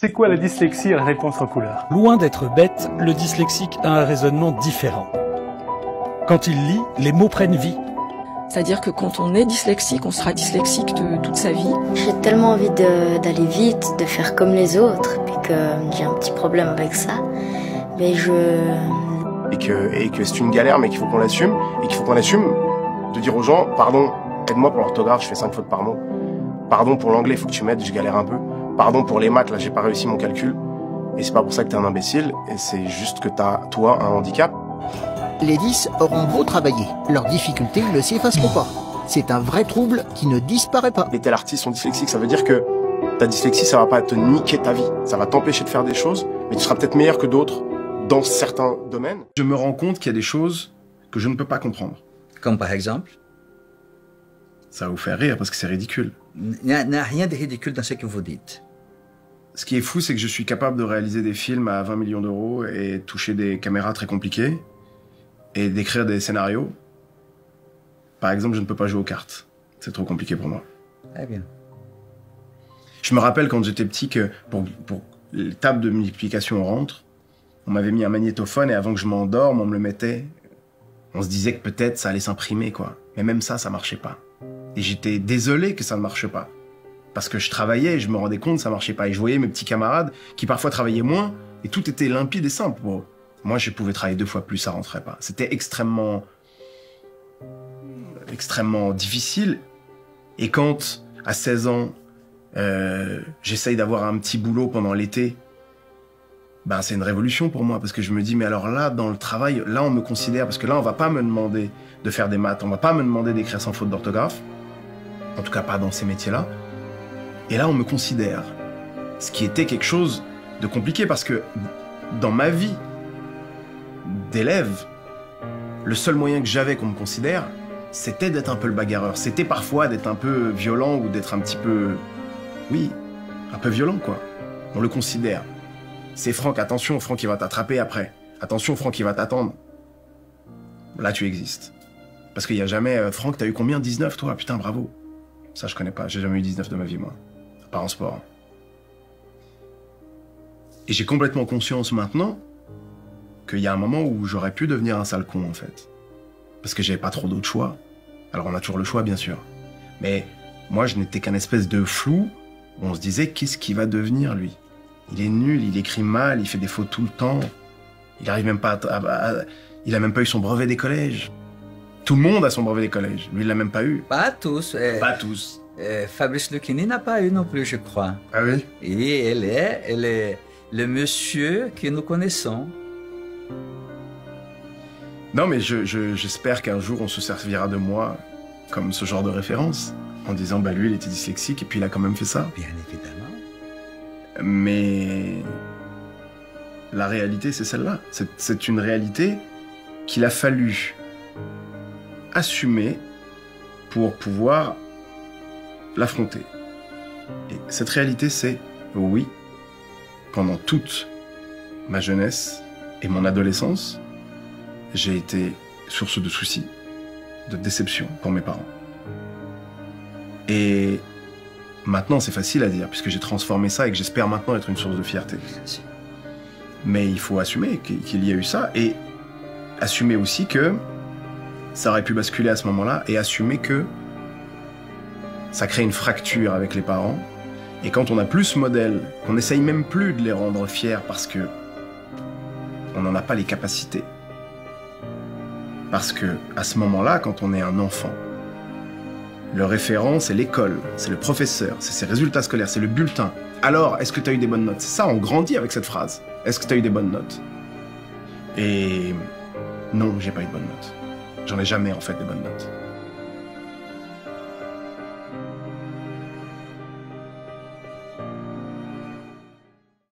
C'est quoi la dyslexie et la réponse en couleur? Loin d'être bête, le dyslexique a un raisonnement différent. Quand il lit, les mots prennent vie. C'est-à-dire que quand on est dyslexique, on sera dyslexique toute sa vie. J'ai tellement envie d'aller vite, de faire comme les autres, et que j'ai un petit problème avec ça. Mais Et que c'est une galère, mais qu'il faut qu'on l'assume. Et qu'il faut qu'on assume de dire aux gens, pardon, aide-moi pour l'orthographe, je fais 5 fautes par mot. Pardon pour l'anglais, il faut que tu m'aides, je galère un peu. Pardon pour les maths, là j'ai pas réussi mon calcul. Et c'est pas pour ça que t'es un imbécile, et c'est juste que t'as, toi, un handicap. Les 10 auront beau travailler, leurs difficultés ne s'effaceront pas. C'est un vrai trouble qui ne disparaît pas. Les tels artistes sont dyslexiques, ça veut dire que ta dyslexie, ça va pas te niquer ta vie. Ça va t'empêcher de faire des choses, mais tu seras peut-être meilleur que d'autres dans certains domaines. Je me rends compte qu'il y a des choses que je ne peux pas comprendre. Comme par exemple? Ça va vous faire rire parce que c'est ridicule. Il n'y a rien de ridicule dans ce que vous dites. Ce qui est fou, c'est que je suis capable de réaliser des films à 20 millions d'euros et toucher des caméras très compliquées et d'écrire des scénarios. Par exemple, je ne peux pas jouer aux cartes. C'est trop compliqué pour moi. Très bien. Je me rappelle quand j'étais petit que pour les tables de multiplication au rentre, on m'avait mis un magnétophone et avant que je m'endorme, on me le mettait. On se disait que peut-être ça allait s'imprimer, quoi. Mais même ça marchait pas. Et j'étais désolé que ça ne marche pas. Parce que je travaillais et je me rendais compte que ça marchait pas. Et je voyais mes petits camarades qui parfois travaillaient moins et tout était limpide et simple pour eux. Moi, je pouvais travailler 2 fois plus, ça rentrait pas. C'était extrêmement difficile. Et quand, à 16 ans, j'essaye d'avoir un petit boulot pendant l'été, ben c'est une révolution pour moi, parce que je me dis, mais alors là, dans le travail, là, on me considère, parce que là, on va pas me demander de faire des maths, on va pas me demander d'écrire sans faute d'orthographe, en tout cas pas dans ces métiers-là, et là, on me considère. Ce qui était quelque chose de compliqué, parce que dans ma vie d'élève, le seul moyen que j'avais qu'on me considère, c'était d'être un peu le bagarreur, c'était parfois d'être un peu violent, ou d'être un petit peu, oui, un peu violent, quoi. On le considère. C'est Franck, attention, Franck, il va t'attraper après. Attention, Franck, il va t'attendre. Là, tu existes. Parce qu'il n'y a jamais... Franck, t'as eu combien? 19, toi? Putain, bravo. Ça, je connais pas. J'ai jamais eu 19 de ma vie, moi. À part en sport. Et j'ai complètement conscience maintenant qu'il y a un moment où j'aurais pu devenir un sale con, en fait. Parce que j'avais pas trop d'autres choix. Alors, on a toujours le choix, bien sûr. Mais moi, je n'étais qu'un espèce de flou où on se disait, qu'est-ce qu'il va devenir, lui? Il est nul, il écrit mal, il fait des fautes tout le temps. Il arrive même pas il a même pas eu son brevet des collèges. Tout le monde a son brevet des collèges. Lui, il l'a même pas eu. Pas tous. Pas tous. Fabrice Lucchini n'a pas eu non plus, je crois. Ah oui? Et elle est le monsieur que nous connaissons. Non, mais j'espère qu'un jour, on se servira de moi comme ce genre de référence. En disant, bah lui, il était dyslexique et puis il a quand même fait ça. Bien évidemment. Mais la réalité, c'est celle-là. C'est une réalité qu'il a fallu assumer pour pouvoir l'affronter. Et cette réalité, c'est, oui, pendant toute ma jeunesse et mon adolescence, j'ai été source de soucis, de déception pour mes parents. Et maintenant, c'est facile à dire, puisque j'ai transformé ça et que j'espère maintenant être une source de fierté. Mais il faut assumer qu'il y a eu ça, et assumer aussi que ça aurait pu basculer à ce moment-là, et assumer que ça crée une fracture avec les parents. Et quand on a plus ce modèle, qu'on n'essaye même plus de les rendre fiers parce que on n'en a pas les capacités. Parce que à ce moment-là, quand on est un enfant, le référent, c'est l'école, c'est le professeur, c'est ses résultats scolaires, c'est le bulletin. Alors, est-ce que tu as eu des bonnes notes? C'est ça, on grandit avec cette phrase. Est-ce que tu as eu des bonnes notes? Et non, j'ai pas eu de bonnes notes. J'en ai jamais, en fait, de bonnes notes.